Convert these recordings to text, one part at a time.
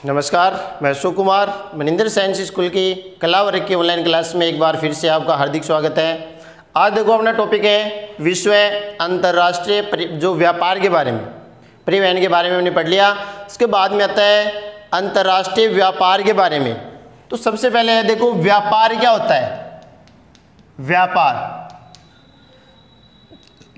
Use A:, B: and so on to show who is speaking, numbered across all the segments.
A: नमस्कार, मैं Ashok Kumar Maninder science school की कला वर्ग की ऑनलाइन क्लास में एक बार फिर से आपका हार्दिक स्वागत है। आज देखो अपना टॉपिक है विश्व अंतर्राष्ट्रीय जो व्यापार के बारे में, परिवहन के बारे में हमने पढ़ लिया। उसके बाद में आता है अंतर्राष्ट्रीय व्यापार के बारे में। तो सबसे पहले है देखो व्यापार क्या होता है। व्यापार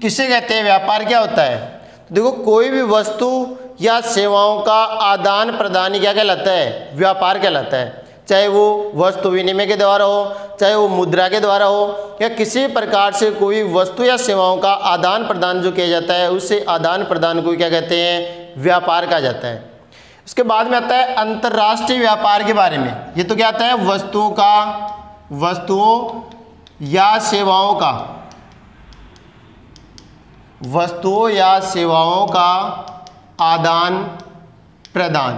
A: किसे कहते हैं, व्यापार क्या होता है। देखो कोई भी वस्तु या सेवाओं का आदान प्रदान क्या कहलाता है, व्यापार कहलाता है। चाहे वो वस्तु विनिमय के द्वारा हो, चाहे वो मुद्रा के द्वारा हो, या किसी प्रकार से कोई वस्तु या सेवाओं का आदान प्रदान जो किया जाता है, उससे आदान प्रदान को क्या कहते हैं, व्यापार कहा जाता है। उसके बाद में आता है अंतर्राष्ट्रीय व्यापार के बारे में। ये तो क्या आता है, वस्तुओं या सेवाओं का आदान प्रदान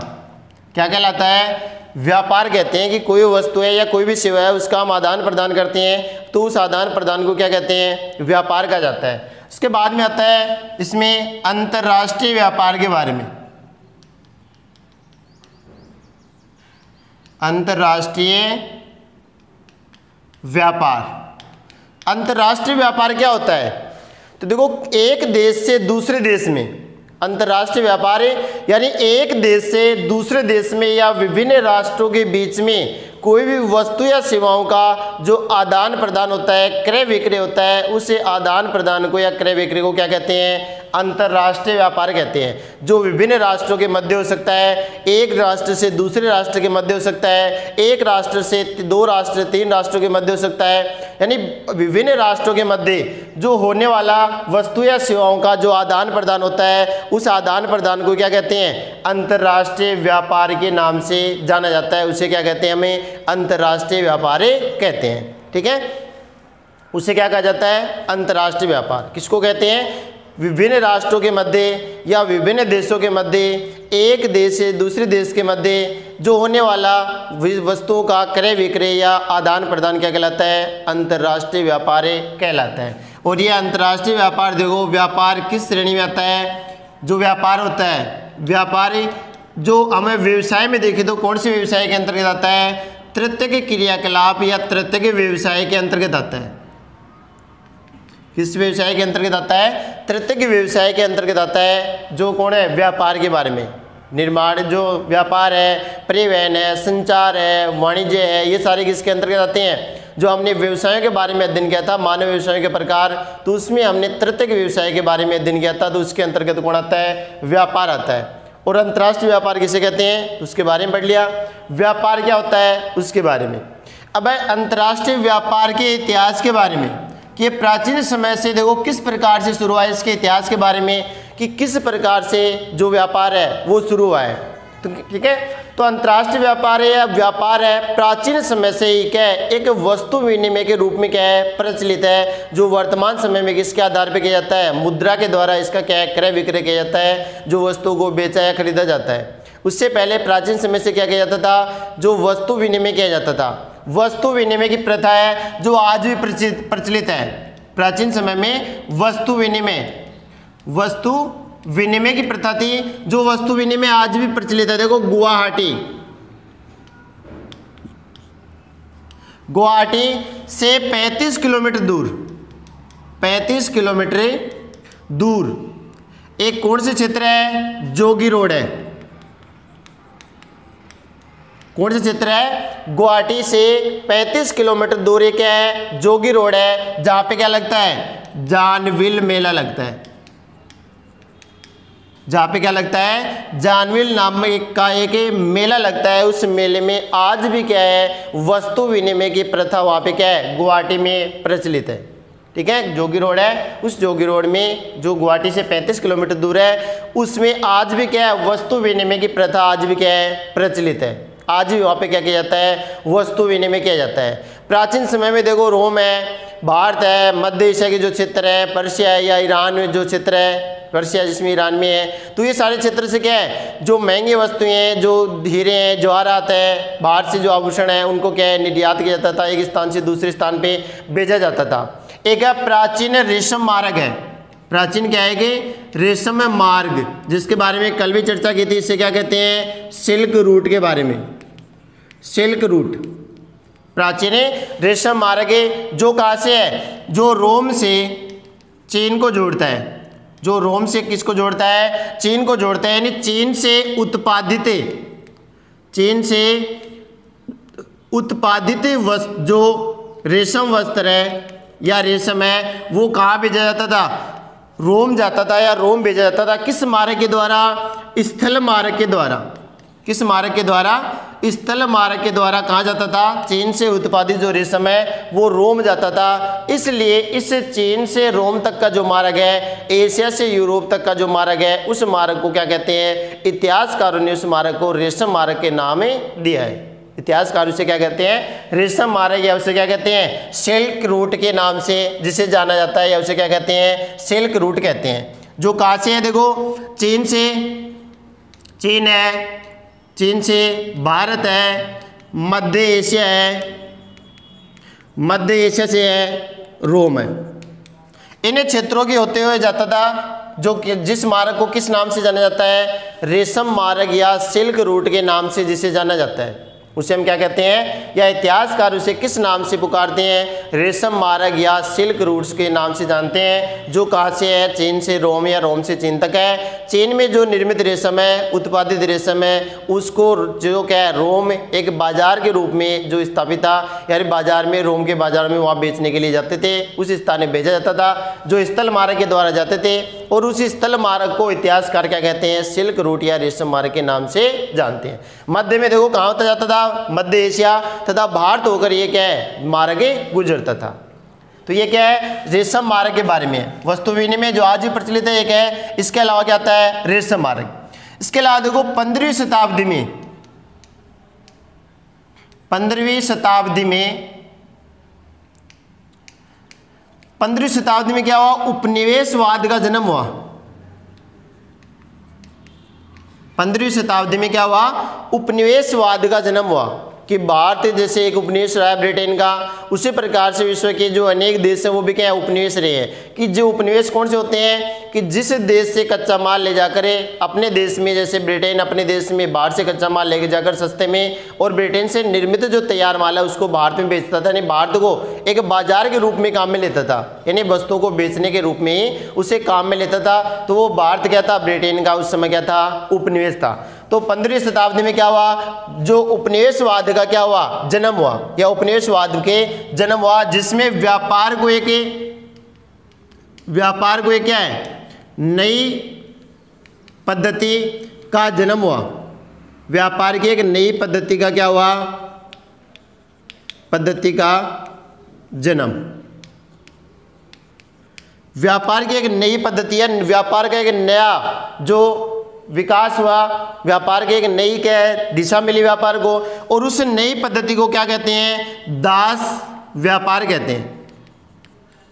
A: क्या कहलाता है, व्यापार कहते हैं। कि कोई वस्तु है या कोई भी सेवा है उसका हम आदान प्रदान करते हैं, तो उस आदान प्रदान को क्या कहते हैं, व्यापार कहा जाता है। उसके बाद में आता है इसमें अंतर्राष्ट्रीय व्यापार के बारे में। अंतर्राष्ट्रीय व्यापार क्या होता है। तो देखो एक देश से दूसरे देश में अंतर्राष्ट्रीय व्यापार है, यानी एक देश से दूसरे देश में या विभिन्न राष्ट्रों के बीच में कोई भी वस्तु या सेवाओं का जो आदान प्रदान होता है, क्रय विक्रय होता है, उसे आदान प्रदान को या क्रय विक्रय को क्या कहते हैं, अंतर्राष्ट्रीय व्यापार कहते हैं। जो विभिन्न राष्ट्रों के मध्य हो सकता है, एक राष्ट्र से दूसरे राष्ट्र के मध्य हो सकता है, एक राष्ट्र से दो राष्ट्र, तीन राष्ट्रों के मध्य हो सकता है। यानी विभिन्न राष्ट्रों के मध्य जो होने वाला वस्तु या सेवाओं का जो आदान प्रदान होता है, उस आदान प्रदान को क्या कहते हैं, अंतर्राष्ट्रीय व्यापार के नाम से जाना जाता है। उसे क्या कहते हैं, हमें अंतर्राष्ट्रीय व्यापार कहते हैं। ठीक है, उसे क्या कहा जाता है, अंतर्राष्ट्रीय व्यापार। किसको कहते हैं, विभिन्न राष्ट्रों के मध्य या विभिन्न देशों के मध्य, एक देश से दूसरे देश के मध्य जो होने वाला वस्तुओं का क्रय विक्रय या आदान प्रदान क्या कहलाता है, अंतर्राष्ट्रीय व्यापार कहलाता है। और ये अंतर्राष्ट्रीय व्यापार देखो, व्यापार किस श्रेणी में आता है। जो व्यापार होता है, व्यापार जो हमें व्यवसाय में देखें तो कौन से व्यवसाय के अंतर्गत आता है, तृतीयक क्रियाकलाप या तृतीयक व्यवसाय के अंतर्गत आता है। किस व्यवसाय के अंतर्गत आता है, तृतीयक व्यवसाय के अंतर्गत आता है। जो कौन है, व्यापार के बारे में, निर्माण जो व्यापार है, परिवहन है, संचार है, वाणिज्य है, ये सारे किसके अंतर्गत आते हैं। जो हमने व्यवसायों के बारे में अध्ययन किया था, मानव व्यवसायों के प्रकार, तो उसमें हमने तृतीयक व्यवसाय के बारे में अध्ययन किया था, तो उसके अंतर्गत कौन आता है, व्यापार आता है। और अंतर्राष्ट्रीय व्यापार किसे कहते हैं, उसके बारे में पढ़ लिया। व्यापार क्या होता है उसके बारे में। अब अंतर्राष्ट्रीय व्यापार के इतिहास के बारे में, कि प्राचीन समय से देखो किस प्रकार से शुरू हुआ है, इसके इतिहास के बारे में कि किस प्रकार से जो व्यापार है वो शुरू हुआ है। तो ठीक है, तो अंतर्राष्ट्रीय व्यापार है या व्यापार है प्राचीन समय से ही क्या है, एक वस्तु विनिमय के रूप में क्या है, प्रचलित है। जो वर्तमान समय में किसके आधार पर किया जाता है, मुद्रा के द्वारा इसका क्या है, क्रय विक्रय किया जाता है, जो वस्तु को बेचा या खरीदा जाता है। उससे पहले प्राचीन समय से क्या किया जाता था, जो वस्तु विनिमय किया जाता था। वस्तु विनिमय की प्रथा है जो आज भी प्रचलित है। प्राचीन समय में वस्तु विनिमय की प्रथा थी, जो वस्तु विनिमय आज भी प्रचलित है। देखो गुवाहाटी से 35 किलोमीटर दूर एक कौन से क्षेत्र है, जोगी रोड है। कौन सा क्षेत्र है, गुवाहाटी से 35 किलोमीटर दूर एक क्या है, जोगी रोड है, जहां पे क्या लगता है, जानविल मेला लगता है। जहां पे क्या लगता है, जानविल नाम का एक मेला लगता है। उस मेले में आज भी क्या है, वस्तु विनिमय की प्रथा वहां पे क्या है, गुवाहाटी में प्रचलित है। ठीक है, जोगी रोड है, उस जोगी रोड में जो गुवाहाटी से 35 किलोमीटर दूर है, उसमें आज भी क्या है, वस्तु विनिमय की प्रथा आज भी क्या है, प्रचलित है। आज भी वहाँ पे क्या किया जाता है, वस्तु विनिमय किया जाता है। प्राचीन समय में देखो रोम है, भारत है, मध्य एशिया के जो क्षेत्र है, पर्शिया है या ईरान में जो क्षेत्र है, पर्शिया जिसमें ईरान में है, तो ये सारे क्षेत्र से क्या है, जो महंगी वस्तुएं हैं, जो हीरे हैं, जवाहरात है, बाहर से जो आभूषण है, उनको क्या है, निर्यात किया जाता था, एक स्थान से दूसरे स्थान पे भेजा जाता था। एक है प्राचीन रेशम मार्ग है। प्राचीन क्या है कि रेशम मार्ग, जिसके बारे में कल भी चर्चा की थी, इसे क्या कहते हैं, सिल्क रूट के बारे में, सिल्क रूट। प्राचीन रेशम मार्ग है, जो कहाँ से है, जो रोम से चीन को जोड़ता है, जो रोम से किसको जोड़ता है, चीन को जोड़ता है, यानी चीन से उत्पादित वस्त्र, जो रेशम वस्त्र है या रेशम है, वो कहाँ भेजा जाता था, रोम जाता था या रोम भेजा जाता था। किस मार्ग के द्वारा, स्थल मार्ग के द्वारा। किस मार्ग के द्वारा, स्थल मार्ग के द्वारा कहाँ जाता था, चीन से उत्पादित जो रेशम है वो रोम जाता था। इसलिए इस चीन से रोम तक का जो मार्ग है, एशिया से यूरोप तक का जो मार्ग है, उस मार्ग को क्या कहते हैं, इतिहासकारों ने उस मार्ग को रेशम मार्ग के नाम दिया है। इतिहासकार उसे क्या कहते हैं, रेशम मार्ग, या उसे क्या कहते हैं, सिल्क रूट के नाम से जिसे जाना जाता है, या उसे क्या कहते हैं, सिल्क रूट कहते हैं। जो कहाँ से है, देखो चीन से, चीन है, चीन से भारत है, मध्य एशिया है, मध्य एशिया से है रोम है। इन क्षेत्रों के होते हुए जाता था, जो जिस मार्ग को किस नाम से जाना जाता है, रेशम मार्ग या सिल्क रूट के नाम से जिसे जाना जाता है, उसे हम क्या कहते हैं, या इतिहासकार उसे किस नाम से पुकारते हैं, रेशम मार्ग या सिल्क रूट्स के नाम से जानते हैं। जो कहाँ से है, चीन से रोम या रोम से चीन तक है। चीन में जो निर्मित रेशम है, उत्पादित रेशम है, उसको जो क्या है, रोम एक बाजार के रूप में जो स्थापित था, यानी बाजार में, रोम के बाजार में वहाँ बेचने के लिए जाते थे, उस स्थान में भेजा जाता था, जो स्थल मार्ग के द्वारा जाते थे। और उस स्थल मार्ग को इतिहासकार क्या कहते हैं, सिल्क रूट या रेशम मार्ग के नाम से जानते हैं। मध्य में देखो कहाँ होता जाता था, मध्य एशिया तथा भारत होकर ये क्या है, मार्ग गुजरता था। तो ये क्या है, रेशम मार्ग के बारे में है। वस्तु विनिमय जो आज भी प्रचलित है, एक है। इसके अलावा क्या आता है, रेशम मार्ग। इसके अलावा देखो 15वीं शताब्दी में, 15वीं शताब्दी में क्या हुआ, उपनिवेशवाद का जन्म हुआ। 15वीं शताब्दी में क्या हुआ, उपनिवेशवाद का जन्म हुआ, कि भारत जैसे एक उपनिवेश रहा है ब्रिटेन का, उसी प्रकार से विश्व के जो अनेक देश हैं वो भी क्या है, उपनिवेश रहे हैं। कि जो उपनिवेश कौन से होते हैं, कि जिस देश से कच्चा माल ले जाकर अपने देश में, जैसे ब्रिटेन अपने देश में बाहर से कच्चा माल ले जाकर सस्ते में, और ब्रिटेन से निर्मित जो तैयार माल है उसको भारत में बेचता था, यानी भारत को एक बाजार के रूप में काम में लेता था, यानी वस्तुओं को बेचने के रूप में ही उसे काम में लेता था। तो वो भारत क्या था, ब्रिटेन का उस समय क्या था, उपनिवेश था। तो 15वीं शताब्दी में क्या हुआ, जो उपनिवेशवाद का क्या हुआ, जन्म हुआ, या उपनिवेशवाद के जन्म हुआ, जिसमें व्यापार को एक क्या है, नई पद्धति का जन्म हुआ। व्यापार की एक नई पद्धति का क्या हुआ, पद्धति का जन्म। व्यापार की एक नई पद्धति है, व्यापार का एक नया जो विकास हुआ, व्यापार की एक नई क्या है, दिशा मिली व्यापार को। और उस नई पद्धति को क्या कहते हैं, दास व्यापार कहते हैं।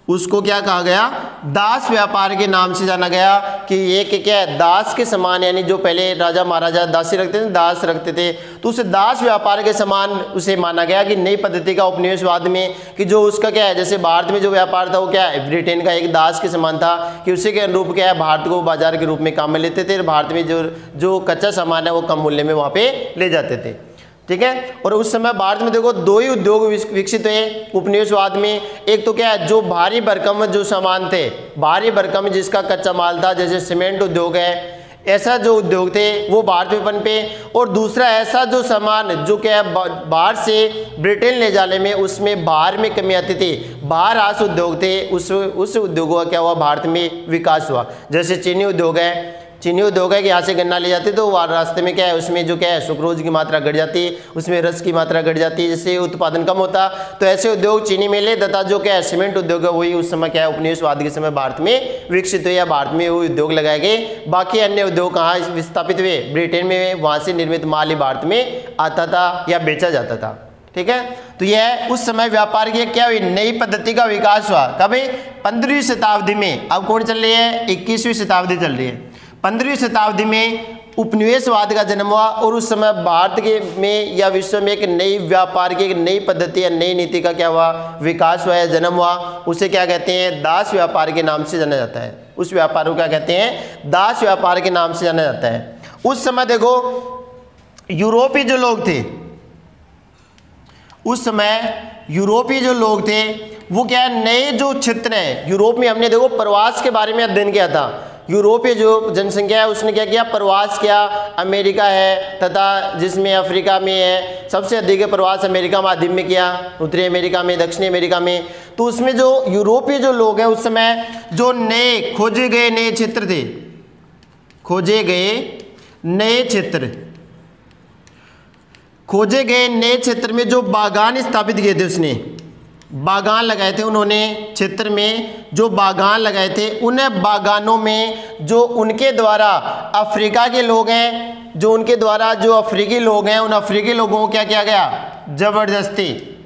A: उसको क्या कहा गया, दास व्यापार के नाम से जाना गया। कि ये क्या है, दास के समान, यानी जो पहले राजा महाराजा दासी रखते थे, दास रखते थे, तो उस दास व्यापार के समान उसे माना गया कि नई पद्धति का उपनिवेशवाद में, कि जो उसका क्या है, जैसे भारत में जो व्यापार था वो क्या है, ब्रिटेन का एक दास के समान था, कि उसी के अनुरूप क्या है, भारत को बाजार के रूप में काम में लेते थे, और भारत में जो कच्चा सामान है वो कम मूल्य में वहाँ पे ले जाते थे। ठीक है। और उस समय भारत में देखो 2 ही उद्योग विकसित हुए उपनिवेशवाद में। एक तो क्या है, जो भारी भरकम जो सामान थे, भारी भरकम जिसका कच्चा माल था, जैसे सीमेंट उद्योग है, ऐसा जो उद्योग थे वो भारत में पनपे। और दूसरा ऐसा जो सामान जो क्या है बाहर से ब्रिटेन ले जाने में, उसमें बाहर में कमी आती थी, बाहर आस उद्योग थे, उस उद्योगों का क्या हुआ, भारत में विकास हुआ। जैसे चीनी उद्योग है, चीनी उद्योग है कि यहाँ से गन्ना ले जाते तो रास्ते में क्या है, उसमें जो क्या है, सुक्रोज की मात्रा घट जाती है, उसमें रस की मात्रा घट जाती है, जिससे उत्पादन कम होता। तो ऐसे उद्योग चीनी मेले तथा जो क्या है सीमेंट उद्योग है, वही उस समय क्या है, उपनिवेशवाद के समय भारत में विकसित हुए, या भारत में वो उद्योग लगाए गए। बाकी अन्य उद्योग कहाँ विस्थापित हुए, ब्रिटेन में, वहाँ से निर्मित माल ही भारत में आता था या बेचा जाता था। ठीक है। तो यह उस समय व्यापार की क्या हुई, नई पद्धति का विकास हुआ। कभी 15वीं शताब्दी में। अब कौन चल रही है, 21वीं शताब्दी चल रही है। 15वीं शताब्दी में उपनिवेशवाद का जन्म हुआ और उस समय भारत के में या विश्व में एक नई व्यापार की एक नई पद्धति या नई नीति का क्या हुआ, विकास हुआ या जन्म हुआ। उसे क्या कहते हैं, दास व्यापार के नाम से जाना जाता है। उस व्यापार को क्या कहते हैं, दास व्यापार के नाम से जाना जाता है। उस समय देखो यूरोपीय जो लोग थे, उस समय यूरोपीय जो लोग थे वो क्या है, नए जो क्षेत्र हैं यूरोप में, हमने देखो प्रवास के बारे में अध्ययन किया था। यूरोपीय जो जनसंख्या है उसने क्या किया, प्रवास किया। अमेरिका है तथा जिसमें अफ्रीका में है सबसे अधिक प्रवास अमेरिका महाद्वीप में किया, उत्तरी अमेरिका में, दक्षिणी अमेरिका में। तो उसमें जो यूरोपीय जो लोग हैं उस समय जो नए खोजे गए नए क्षेत्र थे, खोजे गए नए क्षेत्र में जो बागान स्थापित किए थे, उसने बागान लगाए थे उन्होंने, क्षेत्र में जो बागान लगाए थे उन बागानों में जो उनके द्वारा अफ्रीका के लोग हैं, जो उनके द्वारा जो अफ्रीकी लोग हैं, उन अफ्रीकी लोगों को क्या किया गया, जबरदस्ती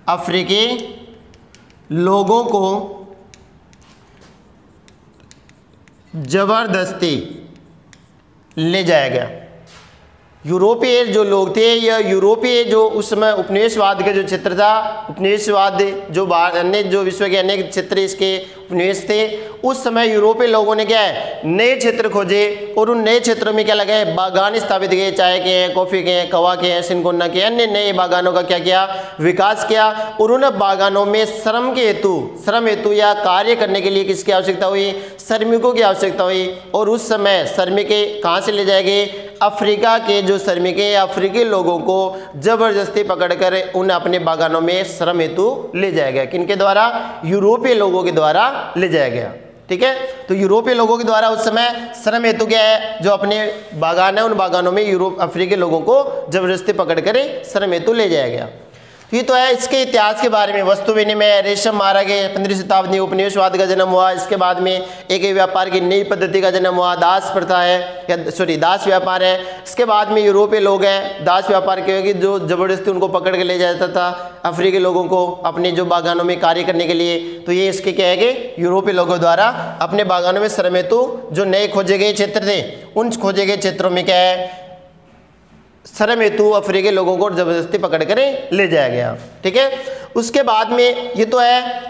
A: अफ्रीकी लोगों को जबरदस्ती ले जाया गया। यूरोपीय जो लोग थे या यूरोपीय जो उस समय उपनिवेशवाद का जो क्षेत्र था, उपनिवेशवाद जो अन्य जो विश्व के अनेक क्षेत्र इसके उपनिवेश थे, उस समय यूरोपीय लोगों ने क्या है, नए क्षेत्र खोजे और उन नए क्षेत्रों में क्या लगाए, बागान स्थापित किए, चाय के हैं, कॉफ़ी के हैं, कवा के हैं, सिनकोना के, अन्य नए बागानों का क्या किया, विकास किया। और उन बागानों में श्रम हेतु या कार्य करने के लिए किसकी आवश्यकता हुई, श्रमिकों की आवश्यकता हुई। और उस समय श्रमिक कहाँ से ले जाए गए, अफ्रीका के जो श्रमिक हैं, अफ्रीकी लोगों को जबरदस्ती पकड़कर उन अपने बागानों में श्रम हेतु ले जाया गया। किनके द्वारा, यूरोपीय लोगों के द्वारा ले जाया गया। ठीक है, तो यूरोपीय लोगों के द्वारा उस समय श्रम हेतु क्या है, जो अपने बागान है उन बागानों में अफ्रीकी लोगों को जबरदस्ती पकड़कर श्रम हेतु ले जाया गया। ये तो है इसके इतिहास के बारे में। वस्तु विनिमय, रेशम मारा गया, 15वीं शताब्दी उपनिवेशवाद का जन्म हुआ। इसके बाद में एक व्यापार की नई पद्धति का जन्म हुआ, दास प्रथा है या दास व्यापार है। इसके बाद में यूरोपीय लोग हैं, दास व्यापार के जो जबरदस्ती उनको पकड़ के ले जाता था अफ्रीकी लोगों को अपने जो बागानों में कार्य करने के लिए। तो ये इसके क्या है कि यूरोपीय लोगों द्वारा अपने बागानों में श्रम हेतु जो नए खोजे गए क्षेत्र थे, उन खोजे गए क्षेत्रों में क्या है, श्रम हेतु अफ्रीकी लोगों को जबरदस्ती पकड़ कर ले जाया गया। ठीक है, उसके बाद में ये तो है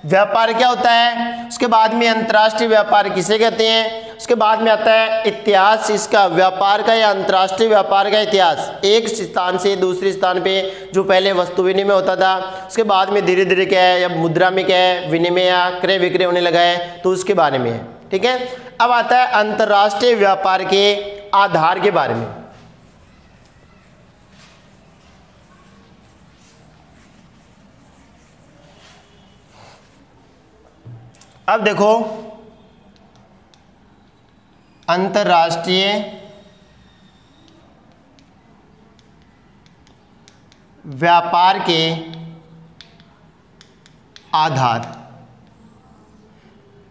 A: व्यापार क्या होता है। उसके बाद में अंतर्राष्ट्रीय व्यापार किसे कहते हैं। उसके बाद में आता है इतिहास इसका, व्यापार का या अंतर्राष्ट्रीय व्यापार का इतिहास। एक स्थान से दूसरे स्थान पे जो पहले वस्तु विनिमय होता था, उसके बाद में धीरे धीरे क्या है, या मुद्रा में क्या है, विनिमय या क्रय विक्रय होने लगा है, तो उसके बारे में है। ठीक है, अब आता है अंतर्राष्ट्रीय व्यापार के आधार के बारे में। अब देखो अंतर्राष्ट्रीय व्यापार के आधार,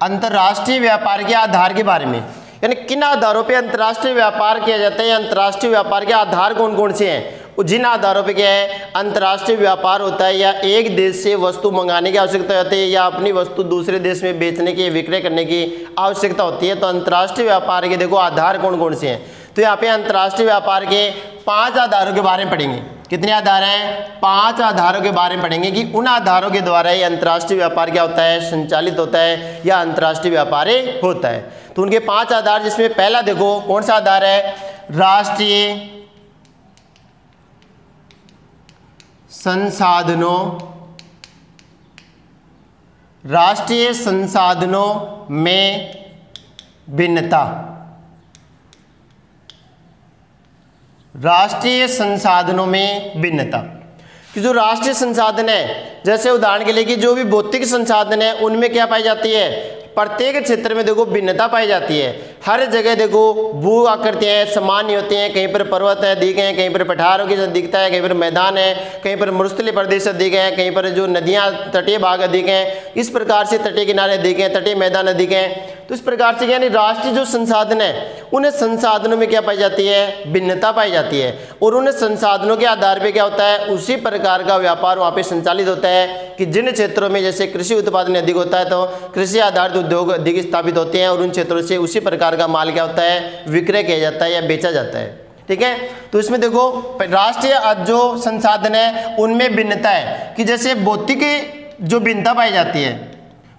A: अंतर्राष्ट्रीय व्यापार के आधार के बारे में, यानी किन आधारों पे अंतर्राष्ट्रीय व्यापार किया जाता है, अंतर्राष्ट्रीय व्यापार के आधार कौन कौन से हैं। जिन आधारों पे क्या है अंतर्राष्ट्रीय व्यापार होता है, या एक देश से वस्तु मंगाने की आवश्यकता होती है या अपनी वस्तु दूसरे देश में बेचने की विक्रय करने की आवश्यकता होती है। तो अंतर्राष्ट्रीय व्यापार के देखो आधार कौन कौन से हैं। तो यहाँ पे अंतर्राष्ट्रीय व्यापार के 5 आधारों के बारे में पढ़ेंगे। कितने आधार हैं, 5 आधारों के बारे में पढ़ेंगे कि उन आधारों के द्वारा ही अंतर्राष्ट्रीय व्यापार क्या होता है, संचालित होता है या अंतर्राष्ट्रीय व्यापार होता है। तो उनके 5 आधार, जिसमें पहला देखो कौन सा आधार है, राष्ट्रीय संसाधनों में भिन्नता। राष्ट्रीय संसाधनों में भिन्नता कि जो राष्ट्रीय संसाधन है, जैसे उदाहरण के लिए कि जो भी भौतिक संसाधन है उनमें क्या पाई जाती है, प्रत्येक क्षेत्र में देखो भिन्नता पाई जाती है। हर जगह देखो भू आकृतियां सामान्य होती हैं, कहीं पर पर्वत है अधिक हैं, कहीं पर पठारों की दिखता है, कहीं पर मैदान है, कहीं पर मरुस्थलीय प्रदेश अधिक है, कहीं पर जो नदियां तटीय भाग अधिक हैं। इस प्रकार से तटीय किनारे अधिक हैं, तटीय मैदान अधिक हैं। तो इस प्रकार से यानी राष्ट्रीय जो संसाधन है उन्हें संसाधनों में क्या पाई जाती है, भिन्नता पाई जाती है, और उन संसाधनों के आधार पे क्या होता है, उसी प्रकार का व्यापार वहाँ पे संचालित होता है कि जिन क्षेत्रों में जैसे कृषि उत्पादन अधिक होता है तो कृषि आधारित उद्योग अधिक स्थापित होते हैं और उन क्षेत्रों से उसी प्रकार का माल क्या होता है, विक्रय किया जाता है या बेचा जाता है। ठीक है, तो इसमें देखो राष्ट्रीय जो संसाधन है उनमें भिन्नता है कि जैसे भौतिक जो भिन्नता पाई जाती है,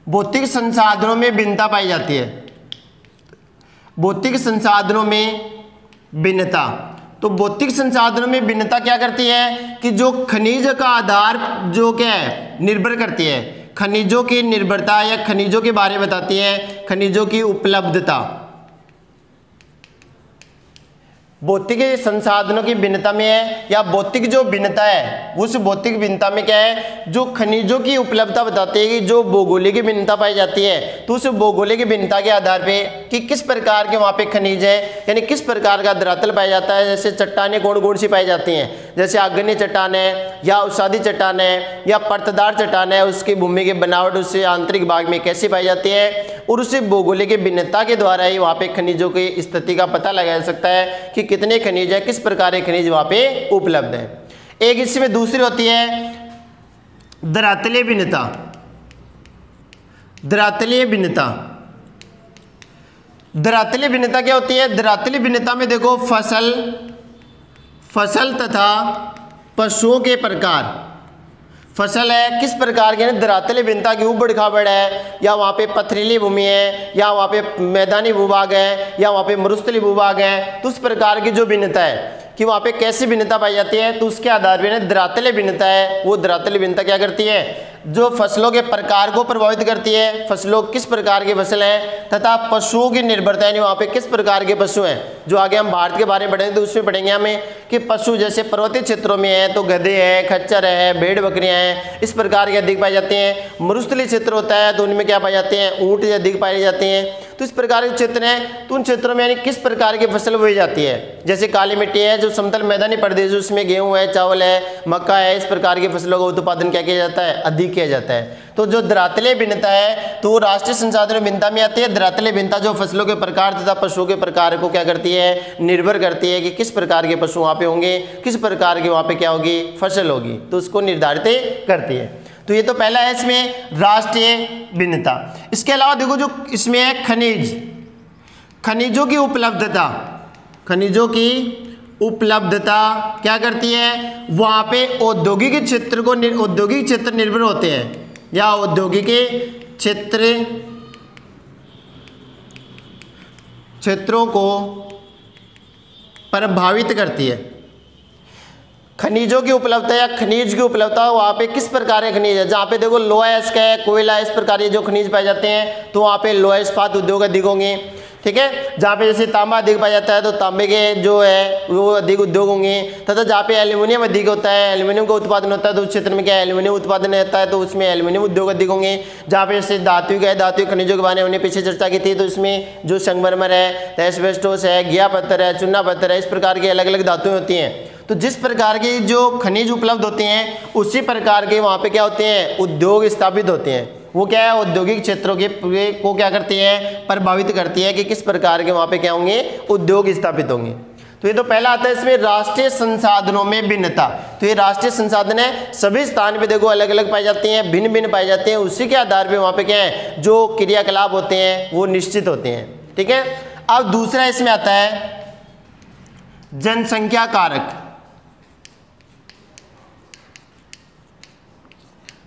A: भौतिक संसाधनों में भिन्नता पाई जाती है, भौतिक संसाधनों में भिन्नता। तो भौतिक संसाधनों में भिन्नता क्या करती है कि जो खनिज का आधार जो क्या है, निर्भर करती है, खनिजों की निर्भरता या खनिजों के बारे में बताती है, खनिजों की उपलब्धता। भौतिक संसाधनों की भिन्नता में है या भौतिक जो भिन्नता है उस भौतिक भिन्नता में क्या है, जो खनिजों की उपलब्धता बताती है कि जो भौगोलिक भिन्नता पाई जाती है तो उस भौगोलिक भिन्नता के आधार पे कि किस प्रकार के वहाँ पे खनिज है यानी किस प्रकार का धरातल पाया जाता है। जैसे चट्टानें कौन कौन सी पाई जाती हैं, जैसे आग्नेय चट्टान है या उसादी चट्टान है या परतदार चट्टान है, उसकी भूमि की बनावट उससे आंतरिक भाग में कैसी पाई जाती है, और उस भौगोलिक भिन्नता के द्वारा ही वहाँ पे खनिजों की स्थिति का पता लगाया जा सकता है कि कितने खनिज है, किस प्रकार के खनिज वहाँ पे उपलब्ध है। एक इसमें दूसरी होती है धरातलीय भिन्नता। धरातलीय भिन्नता, धरातलीय भिन्नता क्या होती है, धरातलीय भिन्नता में देखो फसल तथा पशुओं के प्रकार। फसल है किस प्रकार के धरातलीय भिन्नता की उबड़ खाबड़ है, या वहाँ पे पथरीली भूमि है या वहाँ पे मैदानी भूभाग है या वहाँ पे मरुस्थलीय भूभाग है, तो उस प्रकार की जो भिन्नता है कि वहाँ पे कैसी भिन्नता पाई जाती है, तो उसके आधार पर धरातलीय भिन्नता है। वो धरातलीय भिन्नता क्या करती है, जो फसलों के प्रकार को प्रभावित करती है, फसलों किस प्रकार की फसल है, तथा पशुओं की निर्भरता यानी वहाँ पे किस प्रकार के पशु हैं। जो आगे हम भारत के बारे में पढ़ेंगे तो उसमें पढ़ेंगे हमें कि पशु जैसे पर्वतीय क्षेत्रों में है तो गधे हैं, खच्चर है, भेड़ बकरियां हैं, इस प्रकार के अधिक पाए जाते हैं। मरुस्थलीय क्षेत्र होता है तो उनमें क्या पाए जाते हैं, ऊँट अधिक पाए जाते हैं। तो इस प्रकार के क्षेत्र हैं तो उन क्षेत्रों में यानी किस प्रकार की फसल बोई जाती है। जैसे काली मिट्टी है जो समतल मैदानी प्रदेश, उसमें गेहूं है, चावल है, मक्का है, इस प्रकार की फसलों का उत्पादन क्या किया जाता है, अधिक किया जाता है। तो जो धरातलीय भिन्नता है तो वो राष्ट्रीय संसाधन भिन्नता में आती है। धरातलीय भिन्नता जो फसलों के प्रकार तथा पशुओं के प्रकार को क्या करती है, निर्भर करती है कि किस प्रकार के पशु वहाँ पे होंगे, किस प्रकार की वहाँ पे क्या होगी, फसल होगी, तो उसको निर्धारित करती है। तो ये तो पहला है इसमें राष्ट्रीय भिन्नता। इसके अलावा देखो जो इसमें है खनिज, खनिजों की उपलब्धता। खनिजों की उपलब्धता क्या करती है, वहाँ पे औद्योगिक क्षेत्र को औद्योगिक क्षेत्र निर्भर होते हैं या औद्योगिक क्षेत्रों को प्रभावित करती है। खनिजों की उपलब्धता या खनिज की उपलब्धता वहाँ पे किस प्रकार के खनिज है, जहाँ पे देखो लोहा इसका है, कोयला, इस प्रकार के जो खनिज पाए जाते हैं तो वहाँ पे लोहा इस्पात उद्योग अधिक होंगे। ठीक है, जहाँ पे जैसे तांबा अधिक पाया जाता है तो तांबे के जो है वो अधिक उद्योग होंगे, तथा जहाँ पे एल्यूमिनियम अधिक होता है, एल्यूमिनियम का उत्पादन होता है तो उस क्षेत्र में क्या है, एल्यूमिनियम उत्पादन रहता है तो उसमें एल्यूमिनियम उद्योग अधिक होंगे। जहाँ पे जैसे धातु है, धातु खनिजों के बारे में हमने पीछे चर्चा की थी, तो इसमें जो संगमरमर है, एस्बेस्टोस है, घिया पत्थर है, चूना पत्थर है, इस प्रकार की अलग अलग धातुएं होती हैं। तो जिस प्रकार के जो खनिज उपलब्ध होते हैं उसी प्रकार के वहाँ पे क्या होते हैं, उद्योग स्थापित होते हैं। वो क्या है, औद्योगिक क्षेत्रों के को क्या करती है, प्रभावित करती है कि किस प्रकार के वहाँ पे क्या होंगे, उद्योग स्थापित होंगे। तो ये तो पहला आता है इसमें राष्ट्रीय संसाधनों में भिन्नता। तो ये राष्ट्रीय संसाधन है, सभी स्थान पे देखो अलग अलग पाई जाती हैं, भिन्न भिन्न पाई जाते हैं, उसी के आधार पे वहाँ पे क्या है, जो क्रियाकलाप होते हैं वो निश्चित होते हैं। ठीक है, अब दूसरा इसमें आता है जनसंख्या कारक।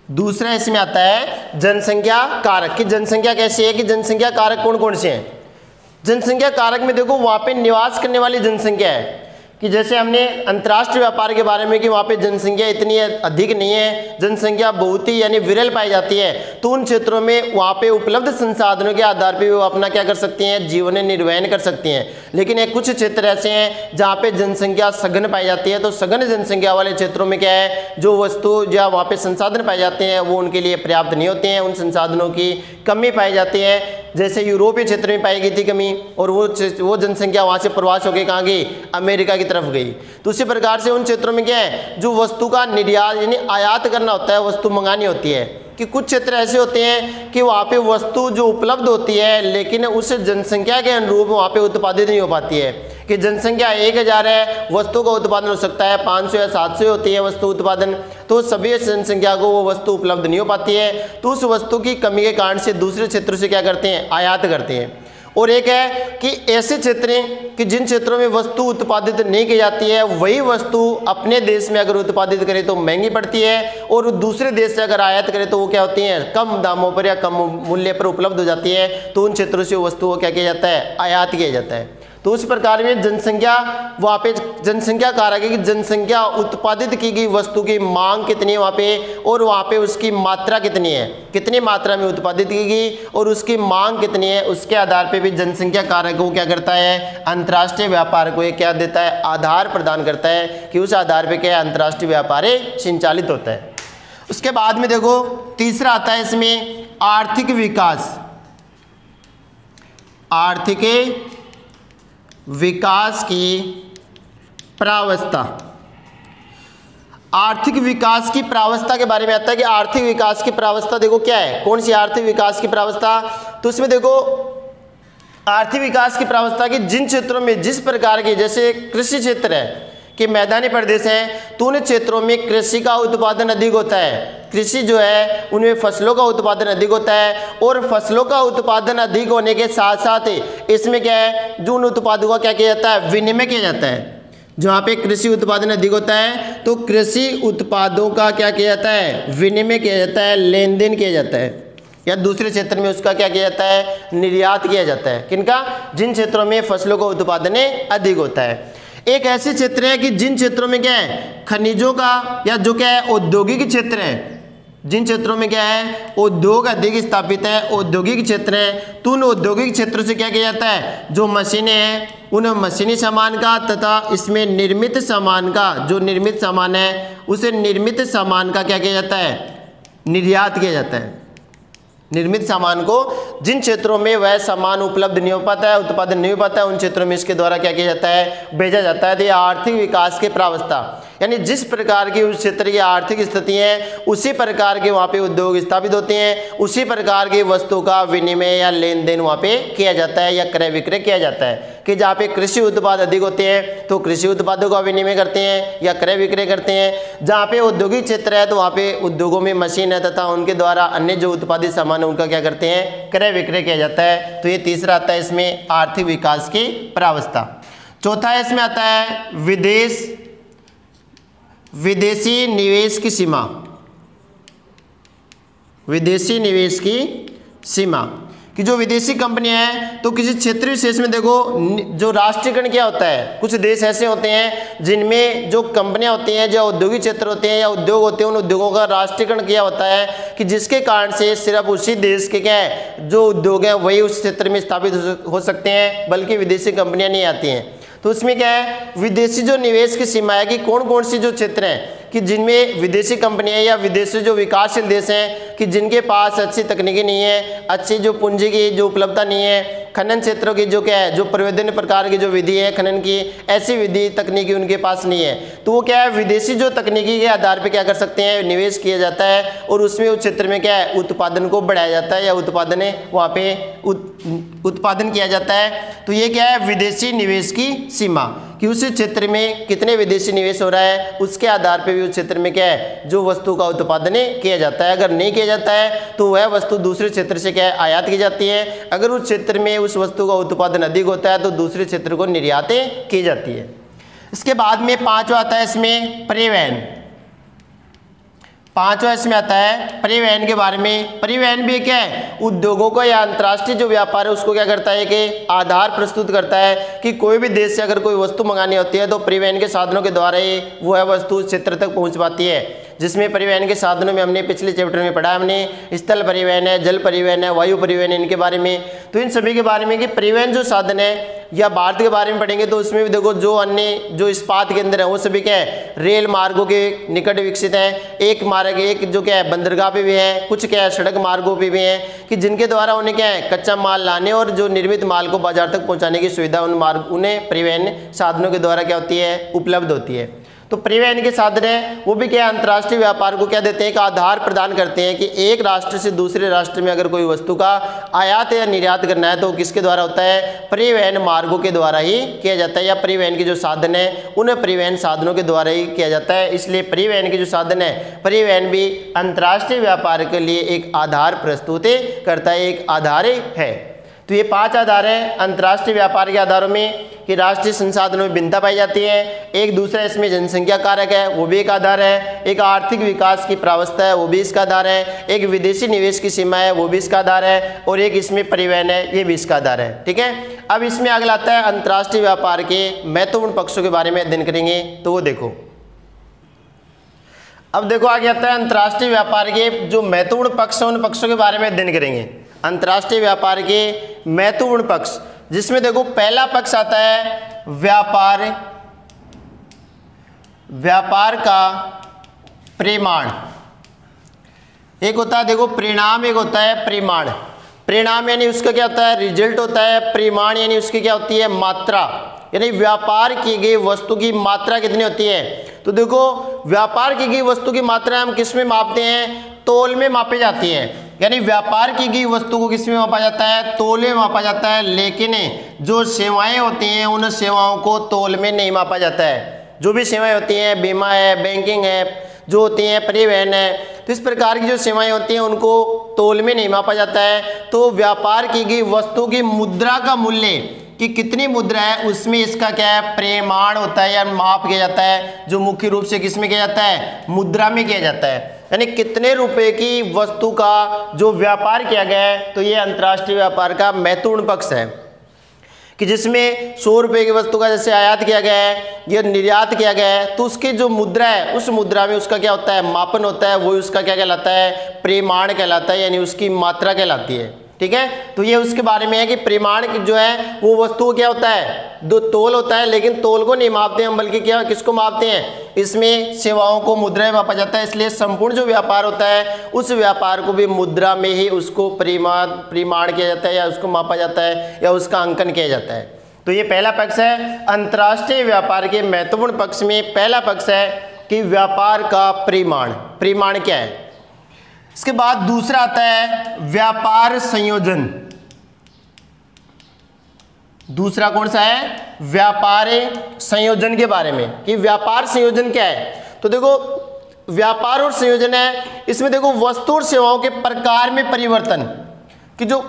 A: दूसरा इसमें आता है जनसंख्या कारक कि जनसंख्या कैसी है, कि जनसंख्या कारक कौन कौन से हैं। जनसंख्या कारक में देखो वहाँ पे निवास करने वाली जनसंख्या है कि जैसे हमने अंतर्राष्ट्रीय व्यापार के बारे में कि वहाँ पे जनसंख्या इतनी अधिक नहीं है, जनसंख्या बहुत ही यानी विरल पाई जाती है, तो उन क्षेत्रों में वहाँ पे उपलब्ध संसाधनों के आधार पे वो अपना क्या कर सकती हैं, जीवन निर्वहन कर सकती हैं। लेकिन एक कुछ क्षेत्र ऐसे हैं जहाँ पे जनसंख्या सघन पाई जाती है, तो सघन जनसंख्या वाले क्षेत्रों में क्या है, जो वस्तु या वहाँ पे संसाधन पाए जाते हैं वो उनके लिए पर्याप्त नहीं होते हैं, उन संसाधनों की कमी पाई जाती है। जैसे यूरोपीय क्षेत्र में पाई गई थी कमी, और वो जनसंख्या वहाँ से प्रवास होकर कहाँ गई, अमेरिका की तरफ गई। तो उसी प्रकार से उन क्षेत्रों में क्या है, जो वस्तु का निर्यात यानी आयात करना होता है, वस्तु मंगानी होती है, कि कुछ क्षेत्र ऐसे होते हैं कि वहाँ पे वस्तु जो उपलब्ध होती है लेकिन उस जनसंख्या के अनुरूप वहाँ पे उत्पादित नहीं हो पाती है, कि जनसंख्या 1000 है, वस्तु का उत्पादन हो सकता है 500 या 700 होती है वस्तु उत्पादन, तो सभी जनसंख्या को वो वस्तु उपलब्ध नहीं हो पाती है, तो उस वस्तु की कमी के कारण से दूसरे क्षेत्रों से क्या करते हैं, आयात करते हैं। और एक है कि ऐसे क्षेत्र हैं कि जिन क्षेत्रों में वस्तु उत्पादित नहीं की जाती है वही वस्तु अपने देश में अगर उत्पादित करे तो महंगी पड़ती है, और दूसरे देश से अगर आयात करे तो वो क्या होती हैं, कम दामों पर या कम मूल्य पर उपलब्ध हो जाती है, तो उन क्षेत्रों से वस्तु को क्या किया जाता है, आयात किया जाता है। तो उस प्रकार में जनसंख्या, वहाँ पे जनसंख्या कारक है कि जनसंख्या उत्पादित की गई वस्तु की मांग कितनी है वहाँ पे, और वहाँ पे उसकी मात्रा कितनी है, कितनी मात्रा में उत्पादित की गई और उसकी मांग कितनी है, उसके आधार पे भी जनसंख्या कारक को क्या करता है, अंतर्राष्ट्रीय व्यापार को ये क्या देता है, आधार प्रदान करता है कि उस आधार पे क्या अंतर्राष्ट्रीय व्यापार संचालित होता है। उसके बाद में देखो तीसरा आता है इसमें आर्थिक विकास। आर्थिक विकास की प्रावस्था। आर्थिक विकास की प्रावस्था के बारे में आता है कि आर्थिक विकास की प्रावस्था देखो क्या है, कौन सी आर्थिक विकास की प्रावस्था, तो इसमें देखो आर्थिक विकास की प्रावस्था की जिन क्षेत्रों में जिस प्रकार के, जैसे कृषि क्षेत्र है कि मैदानी प्रदेश है तो उन क्षेत्रों में कृषि का उत्पादन अधिक होता है, कृषि जो है उनमें फसलों का उत्पादन अधिक होता है, और फसलों का उत्पादन अधिक होने के साथ साथ इसमें क्या है, जो उन उत्पादों का क्या किया जाता है, विनिमय किया जाता है। जहाँ पे कृषि उत्पादन अधिक होता है तो कृषि उत्पादों का क्या किया जाता है, विनिमय किया जाता है, लेन देन किया जाता है, या दूसरे क्षेत्र में उसका क्या किया जाता है, निर्यात किया जाता है। किनका, जिन क्षेत्रों में फसलों का उत्पादन अधिक होता है। एक ऐसे क्षेत्र है कि जिन क्षेत्रों में क्या है, खनिजों का या जो क्या है औद्योगिक क्षेत्र है, जिन क्षेत्रों में क्या है उद्योग अधिक स्थापित है, औद्योगिक क्षेत्र है, तो उन औद्योगिक क्षेत्रों से क्या किया जाता है, जो मशीनें हैं उन मशीनी सामान का तथा इसमें निर्मित सामान का, जो निर्मित सामान है उसे निर्मित सामान का क्या किया जाता है, निर्यात किया जाता है। निर्मित सामान को जिन क्षेत्रों में वह सामान उपलब्ध नहीं हो पाता है, उत्पादन नहीं हो पाता है, उन क्षेत्रों में इसके द्वारा क्या किया जाता है, भेजा जाता है। तो ये आर्थिक विकास के प्रावस्था, यानी जिस प्रकार की उस क्षेत्र की आर्थिक स्थिति है उसी प्रकार के वहाँ पे उद्योग स्थापित होते हैं, उसी प्रकार की वस्तु का विनिमय या लेन देन वहाँ पे किया जाता है या क्रय विक्रय किया जाता है। कि जहाँ पे कृषि उत्पाद अधिक होते हैं तो कृषि उत्पादों का विनिमय करते हैं या क्रय विक्रय करते हैं, जहाँ पे औद्योगिक क्षेत्र है तो वहाँ पे उद्योगों में मशीन है तथा उनके द्वारा अन्य जो उत्पादित सामान है उनका क्या करते हैं, क्रय विक्रय किया जाता है। तो ये तीसरा आता है इसमें आर्थिक विकास की प्रावस्था। चौथा है इसमें आता है विदेशी निवेश की सीमा। विदेशी निवेश की सीमा कि जो विदेशी कंपनियां हैं तो किसी क्षेत्र विशेष में देखो जो राष्ट्रीयकरण क्या होता है, कुछ देश ऐसे होते हैं जिनमें जो कंपनियां होती हैं, जो औद्योगिक क्षेत्र होते हैं या उद्योग होते हैं, उन उद्योगों का राष्ट्रीयकरण किया होता है कि जिसके कारण से सिर्फ उसी देश के क्या है जो उद्योग हैं वही उस क्षेत्र में स्थापित हो सकते हैं, बल्कि विदेशी कंपनियां नहीं आती हैं। तो उसमें क्या है, विदेशी जो निवेश की सीमा है कि कौन कौन सी जो क्षेत्र हैं कि जिनमें विदेशी कंपनियां या विदेशी जो विकासशील देश हैं कि जिनके पास अच्छी तकनीकी नहीं है, अच्छी जो पूंजी की जो उपलब्धता नहीं है, खनन क्षेत्रों की जो क्या है जो प्रवेदन प्रकार की जो विधि है खनन की, ऐसी विधि तकनीकी उनके पास नहीं है, तो वो क्या है विदेशी जो तकनीकी के आधार पर क्या कर सकते हैं, निवेश किया जाता है और उसमें उस क्षेत्र में क्या है उत्पादन को बढ़ाया जाता है या उत्पादन वहाँ पे उत्पादन किया जाता है। तो ये क्या है विदेशी निवेश की सीमा कि उस क्षेत्र में कितने विदेशी निवेश हो रहा है, उसके आधार पे भी उस क्षेत्र में क्या है जो वस्तु का उत्पादन किया जाता है। अगर नहीं किया जाता है तो वह वस्तु दूसरे क्षेत्र से क्या है आयात की जाती है। अगर उस क्षेत्र में उस वस्तु का उत्पादन अधिक होता है तो दूसरे क्षेत्र को निर्यात की जाती है। इसके बाद में पांचवा आता है इसमें परिवहन। पांचवा इसमें आता है परिवहन के बारे में। परिवहन भी क्या है उद्योगों का या अंतर्राष्ट्रीय जो व्यापार है उसको क्या करता है कि आधार प्रस्तुत करता है कि कोई भी देश से अगर कोई वस्तु मंगानी होती है तो परिवहन के साधनों के द्वारा ही वह वस्तु उस क्षेत्र तक पहुंच पाती है। जिसमें परिवहन के साधनों में हमने पिछले चैप्टर में पढ़ा, हमने स्थल परिवहन है, जल परिवहन है, वायु परिवहन है, इनके बारे में। तो इन सभी के बारे में कि परिवहन जो साधन है या भारत के बारे में पढ़ेंगे तो उसमें भी देखो जो अन्य जो इस्पात के अंदर है वो सभी क्या है रेल मार्गों के निकट विकसित है। एक मार्ग एक जो क्या है बंदरगाह पे भी है, कुछ क्या है सड़क मार्गों पे भी है कि जिनके द्वारा उन्हें क्या है कच्चा माल लाने और जो निर्मित माल को बाजार तक पहुँचाने की सुविधा उन्हें परिवहन साधनों के द्वारा क्या होती है उपलब्ध होती है। तो परिवहन के साधन है वो भी क्या अंतर्राष्ट्रीय व्यापार को क्या देते हैं, एक आधार प्रदान करते हैं कि एक राष्ट्र से दूसरे राष्ट्र में अगर कोई वस्तु का आयात या निर्यात करना है तो किसके द्वारा होता है, परिवहन मार्गों के द्वारा ही किया जाता है, या परिवहन के जो साधन है उन परिवहन साधनों के द्वारा ही किया जाता है। इसलिए परिवहन के जो साधन है, परिवहन भी अंतर्राष्ट्रीय व्यापार के लिए एक आधार प्रस्तुत करता है, एक आधार है। तो ये 5 आधार हैं अंतर्राष्ट्रीय व्यापार के आधारों में कि राष्ट्रीय संसाधनों में भिन्नता पाई जाती है। एक दूसरा इसमें जनसंख्या कारक है, वो भी एक आधार है। एक आर्थिक विकास की प्रावस्था है, वो भी इसका आधार है। एक विदेशी निवेश की सीमा है, वो भी इसका आधार है। और एक इसमें परिवहन है, ये भी इसका आधार है। ठीक है, अब इसमें अगला आता है अंतर्राष्ट्रीय व्यापार के महत्वपूर्ण पक्षों के बारे में अध्ययन करेंगे। तो वो देखो, अब देखो आगे आता है अंतर्राष्ट्रीय व्यापार के जो महत्वपूर्ण पक्ष हैं उन पक्षों के बारे में अध्ययन करेंगे। अंतर्राष्ट्रीय व्यापार के महत्वपूर्ण पक्ष, जिसमें देखो पहला पक्ष आता है व्यापार का परिमाण। एक होता है देखो परिणाम, एक होता है परिमाण। परिणाम यानी उसका क्या होता है, रिजल्ट होता है। परिमाण यानी उसकी क्या होती है, मात्रा, यानी व्यापार की गई वस्तु की मात्रा कितनी होती है। तो देखो व्यापार की गई वस्तु की मात्रा हम किस में मापते हैं, तौल में मापी जाती है। यानी व्यापार की गई वस्तु को किस में मापा जाता है, तौल में मापा जाता है। लेकिन जो सेवाएं होती हैं उन सेवाओं को तौल में नहीं मापा जाता है। जो भी सेवाएं होती हैं, बीमा है, बैंकिंग है, जो होती हैं परिवहन है, तो इस प्रकार की जो सेवाएं होती हैं उनको तौल में नहीं मापा जाता है। तो व्यापार की गई वस्तु की मुद्रा का मूल्य कि कितनी मुद्रा है उसमें इसका क्या है, परिमाण होता है या माप किया जाता है, जो मुख्य रूप से किस में किया जाता है, मुद्रा में किया जाता है। यानी कितने रुपए की वस्तु का जो व्यापार किया गया है। तो ये अंतर्राष्ट्रीय व्यापार का महत्वपूर्ण पक्ष है कि जिसमें 100 रुपये की वस्तु का जैसे आयात किया गया है या निर्यात किया गया है, तो उसकी जो मुद्रा है उस मुद्रा में उसका क्या होता है, मापन होता है। वो उसका क्या कहलाता है, परिमाण कहलाता है, यानी उसकी मात्रा कहलाती है। ठीक है, तो ये उसके बारे में है कि परिमाण जो है वो वस्तु क्या होता है, दो तौल होता है। लेकिन तौल को नहीं मापते हम, बल्कि क्या किसको मापते हैं, इसमें सेवाओं को मुद्रा में मापा जाता है। इसलिए संपूर्ण जो व्यापार होता है उस व्यापार को भी मुद्रा में ही उसको परिमाण किया जाता है या उसको मापा जाता है या उसका अंकन किया जाता है। तो ये पहला पक्ष है अंतर्राष्ट्रीय व्यापार के महत्वपूर्ण पक्ष में। पहला पक्ष है कि व्यापार का परिमाण, परिमाण क्या है। इसके बाद दूसरा आता है व्यापार संयोजन। दूसरा कौन सा है, व्यापार संयोजन के बारे में कि व्यापार संयोजन क्या है। तो देखो व्यापार और संयोजन है, इसमें देखो वस्तु और सेवाओं के प्रकार में परिवर्तन, कि जो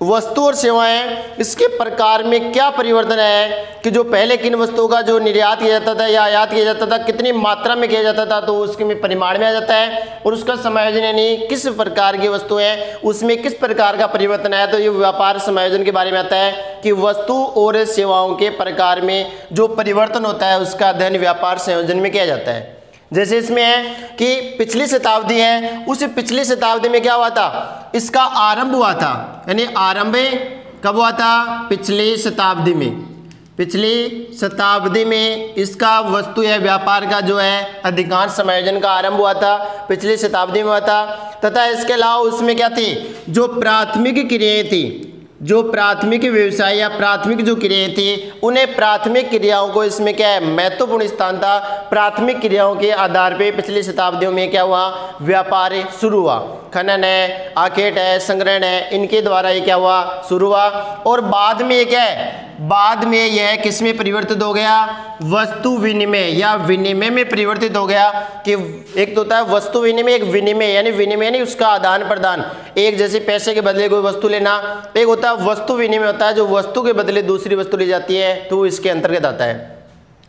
A: वस्तु और सेवाएं इसके प्रकार में क्या परिवर्तन है कि जो पहले किन वस्तुओं का जो निर्यात किया जाता था या आयात किया जाता था कितनी मात्रा में किया जाता था, तो उसके में परिमाण में आ जाता है। और उसका समायोजन यानी किस प्रकार की वस्तु है उसमें किस प्रकार का परिवर्तन है, तो ये व्यापार समायोजन के बारे में आता है कि वस्तु और सेवाओं के प्रकार में जो परिवर्तन होता है उसका अध्ययन व्यापार संयोजन में किया जाता है। जैसे इसमें है कि पिछली शताब्दी है, उस पिछली शताब्दी में क्या हुआ था, इसका आरंभ हुआ था। यानी आरंभ कब हुआ था, पिछली शताब्दी में। पिछली शताब्दी में इसका वस्तु या व्यापार का जो है अधिकांश समायोजन का आरंभ हुआ था, पिछली शताब्दी में हुआ था। तथा इसके अलावा उसमें क्या थी, जो प्राथमिक क्रियाएं थी, जो प्राथमिक व्यवसाय या प्राथमिक जो क्रियाएं थी उन्हें प्राथमिक क्रियाओं को इसमें क्या है, महत्वपूर्ण स्थान था। प्राथमिक क्रियाओं के आधार पे पिछली शताब्दियों में क्या हुआ, व्यापार शुरू हुआ। खनन है, आखेट है, संग्रहण है, इनके द्वारा ये क्या हुआ, शुरू हुआ। और बाद में ये क्या है, बाद में यह किस में परिवर्तित हो गया, वस्तु विनिमय या विनिमय में परिवर्तित हो गया। कि एक तो होता है वस्तु विनिमय, एक विनिमय, यानी विनिमय नहीं उसका आदान प्रदान, एक जैसे पैसे के बदले कोई वस्तु लेना। एक होता है वस्तु विनिमय, होता है जो वस्तु के बदले दूसरी वस्तु ली जाती है, तो इसके अंतर्गत आता है।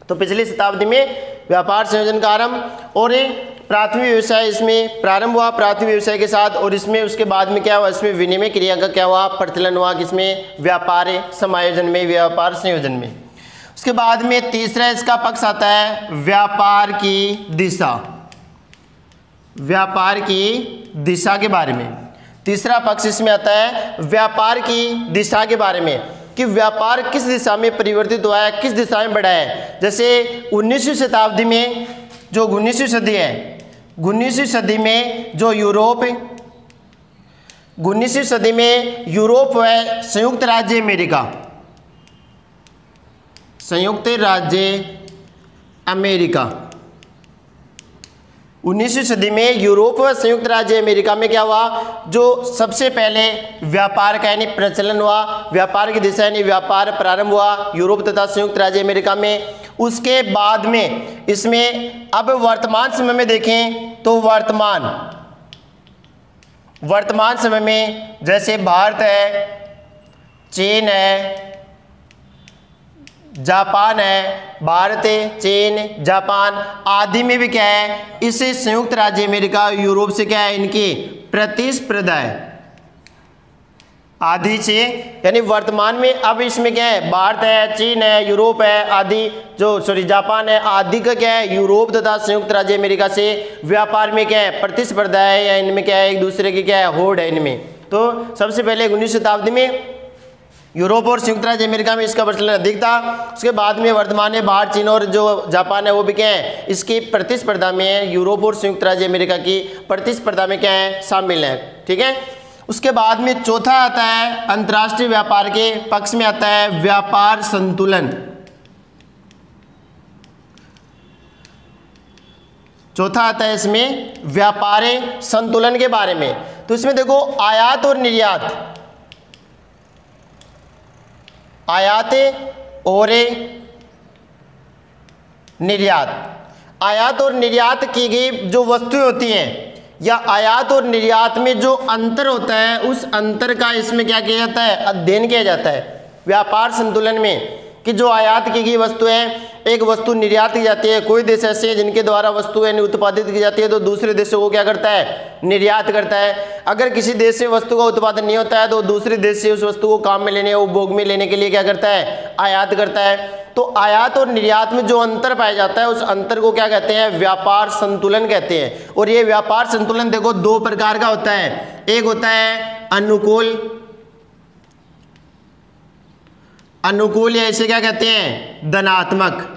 A: तो पिछली शताब्दी में व्यापार संयोजन का आरंभ और प्राथमिक व्यवसाय इसमें प्रारंभ हुआ प्राथमिक व्यवसाय के साथ, और इसमें उसके बाद में क्या हुआ, इसमें विनिमय क्रिया का क्या हुआ, प्रचलन हुआ, किसमें, व्यापार समायोजन में, व्यापार संयोजन में। उसके बाद में तीसरा इसका पक्ष आता है व्यापार की दिशा। व्यापार की दिशा के बारे में तीसरा पक्ष इसमें आता है व्यापार की दिशा के बारे में कि व्यापार किस दिशा में परिवर्तित हुआ है, किस दिशा में बढ़ा है। जैसे 19वीं शताब्दी में जो 19वीं सदी है, 19वीं सदी में जो यूरोप, 19वीं सदी में यूरोप व संयुक्त राज्य अमेरिका, संयुक्त राज्य अमेरिका 19वीं सदी में यूरोप व संयुक्त राज्य अमेरिका में क्या हुआ, जो सबसे पहले व्यापार का यानी प्रचलन हुआ, व्यापार की दिशा यानी व्यापार प्रारंभ हुआ यूरोप तथा संयुक्त राज्य अमेरिका में। उसके बाद में इसमें अब वर्तमान समय में देखें तो वर्तमान समय में जैसे भारत है, चीन है, जापान है, भारत है, चीन, जापान आदि में भी क्या है, इसे संयुक्त राज्य अमेरिका यूरोप से क्या है, इनकी प्रतिस्पर्धा है आदि से। यानी वर्तमान में अब इसमें क्या है, भारत है, चीन है, यूरोप है आदि, जापान है आदि का क्या है, यूरोप तथा संयुक्त राज्य अमेरिका से व्यापार में क्या है, प्रतिस्पर्धा है, या इनमें क्या है, एक दूसरे की क्या है, होड़ है इनमें। तो सबसे पहले 19वीं शताब्दी में यूरोप और संयुक्त राज्य अमेरिका में इसका प्रचलन अधिक था। उसके बाद में वर्तमान में भारत, चीन और जो जापान है वो भी क्या है, इसकी प्रतिस्पर्धा में है, यूरोप और संयुक्त राज्य अमेरिका की प्रतिस्पर्धा में क्या है, शामिल है। ठीक है। उसके बाद में चौथा आता है अंतर्राष्ट्रीय व्यापार के पक्ष में आता है व्यापार संतुलन। चौथा आता है इसमें व्यापार संतुलन के बारे में। तो इसमें देखो आयात और निर्यात, आयात और निर्यात, आयात और निर्यात की गई जो वस्तुएं होती हैं या आयात और निर्यात में जो अंतर होता है, उस अंतर का इसमें क्या किया जाता है, अध्ययन किया जाता है व्यापार संतुलन में। कि जो आयात की गई वस्तु है, एक वस्तु निर्यात की जाती है, कोई देश ऐसे हैं जिनके द्वारा वस्तु यानी उत्पादित की जाती है तो दूसरे देशों को क्या करता है, निर्यात करता है। अगर किसी देश से वस्तु का उत्पादन नहीं होता है तो दूसरे देश से उस वस्तु को काम में लेने, उपभोग में लेने के लिए क्या करता है, आयात करता है। तो आयात और निर्यात में जो अंतर पाया जाता है, उस अंतर को क्या कहते हैं, व्यापार संतुलन कहते हैं। और ये व्यापार संतुलन देखो दो प्रकार का होता है, एक होता है अनुकूल या इसे क्या कहते हैं, धनात्मक।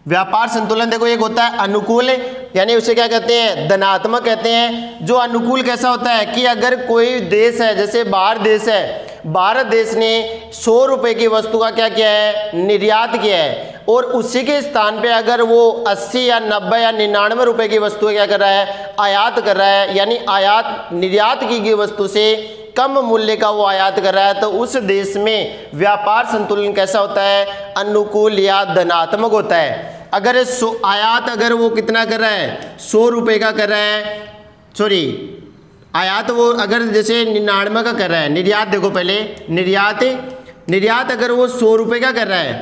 A: व्यापार संतुलन देखो एक होता है अनुकूल यानी उसे क्या कहते हैं, धनात्मक कहते हैं। जो अनुकूल कैसा होता है कि अगर कोई देश है, जैसे भारत देश है, भारत देश ने 100 रुपये की वस्तु का क्या किया है, निर्यात किया है, और उसी के स्थान पे अगर वो 80 या 90 या 99 रुपये की वस्तु क्या कर रहा है, आयात कर रहा है, यानी आयात निर्यात की गई वस्तु से कम मूल्य का वो आयात कर रहा है, तो उस देश में व्यापार संतुलन कैसा होता है, अनुकूल या धनात्मक होता है। अगर आयात अगर वो कितना कर रहा है, 100 रुपये का कर रहा है, आयात वो अगर जैसे 99 का कर रहा है, निर्यात देखो पहले, निर्यात अगर वो 100 रुपये का कर रहा है,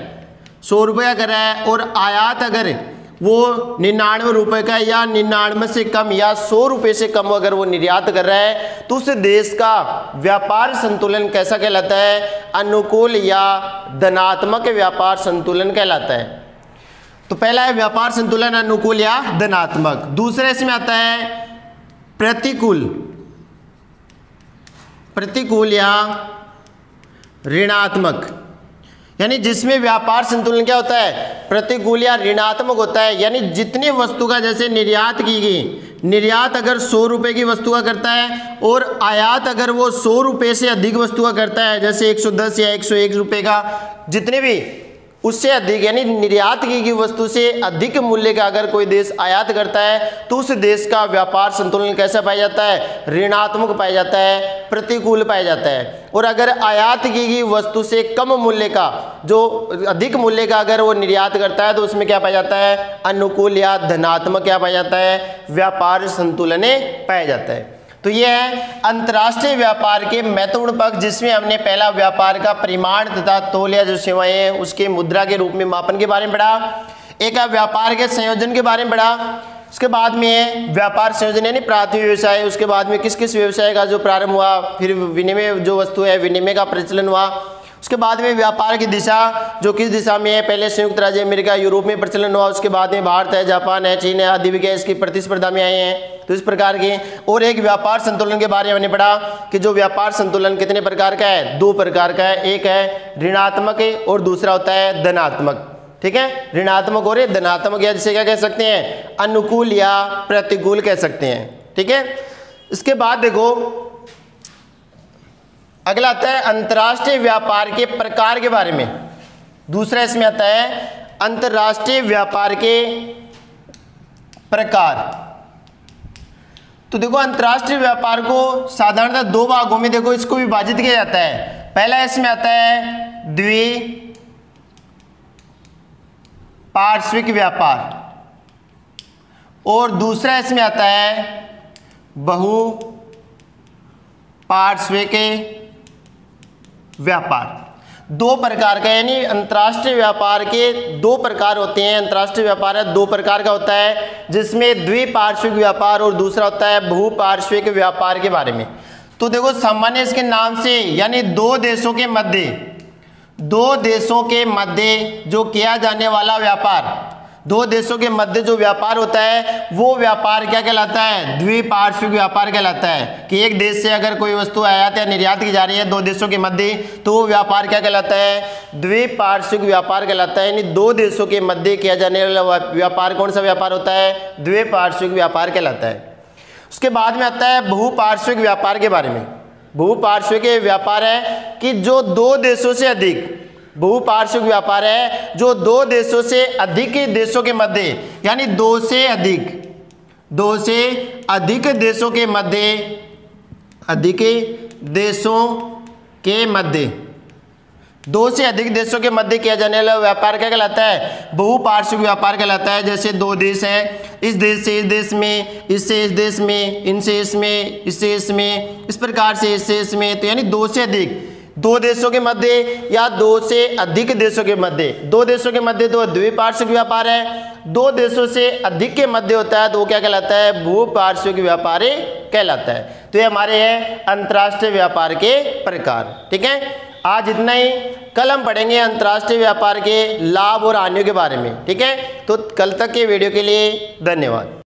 A: 100 रुपये का कर रहा है, और आयात अगर वो 99 रुपये का या 99 से कम या 100 रुपये से कम अगर वो निर्यात कर रहा है, तो उस देश का व्यापार संतुलन कैसा कहलाता है, अनुकूल या धनात्मक व्यापार संतुलन कहलाता है। तो पहला है व्यापार संतुलन अनुकूल या धनात्मक। दूसरा इसमें आता है प्रतिकूल या ऋणात्मक, यानी जिसमें व्यापार संतुलन क्या होता है, प्रतिकूल या ऋणात्मक होता है। यानी जितनी वस्तु का जैसे निर्यात की गई, निर्यात अगर 100 रुपये की वस्तु का करता है और आयात अगर वो 100 रुपये से अधिक वस्तु का करता है, जैसे 110 या 101 रुपये का, जितने भी उससे अधिक यानी निर्यात की गई वस्तु से अधिक मूल्य का अगर कोई देश आयात करता है, तो उस देश का व्यापार संतुलन कैसा पाया जाता है, ऋणात्मक पाया जाता है, प्रतिकूल पाया जाता है। और अगर आयात की गई वस्तु से कम मूल्य का, जो अधिक मूल्य का अगर वो निर्यात करता है, तो उसमें क्या पाया जाता है, अनुकूल या धनात्मक क्या पाया जाता है, व्यापार संतुलन पाया जाता है। तो ये है अंतर्राष्ट्रीय व्यापार के महत्वपूर्ण पक्ष, जिसमें हमने पहला व्यापार का परिमाण तथा तौल या जो सेवाएं हैं उसके मुद्रा के रूप में मापन के बारे में पढ़ा। एक है व्यापार के संयोजन के बारे में पढ़ा। उसके बाद में है व्यापार संयोजन यानी प्राथमिक व्यवसाय, उसके बाद में किस किस व्यवसाय का जो प्रारंभ हुआ, फिर विनिमय जो वस्तु है विनिमय का प्रचलन हुआ। उसके बाद में व्यापार की दिशा जो किस दिशा में है, पहले संयुक्त राज्य अमेरिका यूरोप में प्रचलन हुआ, उसके बाद में भारत है, जापान है, चीन है आदि भी क्या इसकी प्रतिस्पर्धा में आए हैं। तो इस प्रकार के। और एक व्यापार संतुलन के बारे में हमने पढ़ा कि जो व्यापार संतुलन कितने प्रकार का है, 2 प्रकार का है, एक है ऋणात्मक और दूसरा होता है धनात्मक। ठीक है, ऋणात्मक और धनात्मक, या जिसे क्या कह सकते हैं, अनुकूल या प्रतिकूल कह सकते हैं। ठीक है, इसके बाद देखो अगला आता है अंतर्राष्ट्रीय व्यापार के प्रकार के बारे में। दूसरा इसमें आता है अंतर्राष्ट्रीय व्यापार के प्रकार। तो देखो अंतर्राष्ट्रीय व्यापार को साधारणतः दो भागों में देखो इसको विभाजित किया जाता है। पहला इसमें आता है द्विपार्श्विक व्यापार और दूसरा इसमें आता है बहुपार्श्विक व्यापार। दो प्रकार का, यानी अंतर्राष्ट्रीय व्यापार के दो प्रकार होते हैं। अंतर्राष्ट्रीय व्यापार है दो प्रकार का होता है, जिसमें द्विपार्श्विक व्यापार और दूसरा होता है बहुपार्श्विक व्यापार के बारे में। तो देखो सामान्य इसके नाम से, यानी दो देशों के मध्य जो किया जाने वाला व्यापार, दो देशों के मध्य जो व्यापार होता है वो व्यापार क्या कहलाता है? द्विपार्श्विक व्यापार कहलाता है। कि एक देश से अगर कोई वस्तु आयात या निर्यात की जा रही है दो देशों के मध्य, तो वो व्यापार क्या कहलाता है? द्विपार्श्विक व्यापार कहलाता है। यानी दो देशों के मध्य किया जाने वाला व्यापार कौन सा व्यापार होता है? द्विपार्श्विक व्यापार कहलाता है। उसके बाद में आता है बहुपार्श्विक व्यापार के बारे में। बहुपार्श्विक व्यापार है कि जो दो देशों से अधिक, बहुपार्श्विक व्यापार है जो दो देशों से अधिक देशों के मध्य, यानी दो से अधिक देशों के मध्य, दो से अधिक देशों के मध्य किया जाने वाला व्यापार क्या कहलाता है? बहुपार्श्विक व्यापार कहलाता है। जैसे दो देश हैं, इस देश से इस देश में, इससे इस देश में, इनसे इसमें, इससे इसमें, इस प्रकार से इससे इसमें, तो यानी दो से अधिक, दो देशों के मध्य या दो से अधिक देशों के मध्य। दो देशों के मध्य तो द्विपार्श्विक व्यापार है, दो देशों से अधिक के मध्य होता है तो वो क्या कहलाता है? बहुपार्श्विक व्यापार कहलाता है। तो ये हमारे हैं अंतर्राष्ट्रीय व्यापार के प्रकार। ठीक है, आज इतना ही। कल हम पढ़ेंगे अंतर्राष्ट्रीय व्यापार के लाभ और हानियों के बारे में। ठीक है, तो कल तक के वीडियो के लिए धन्यवाद।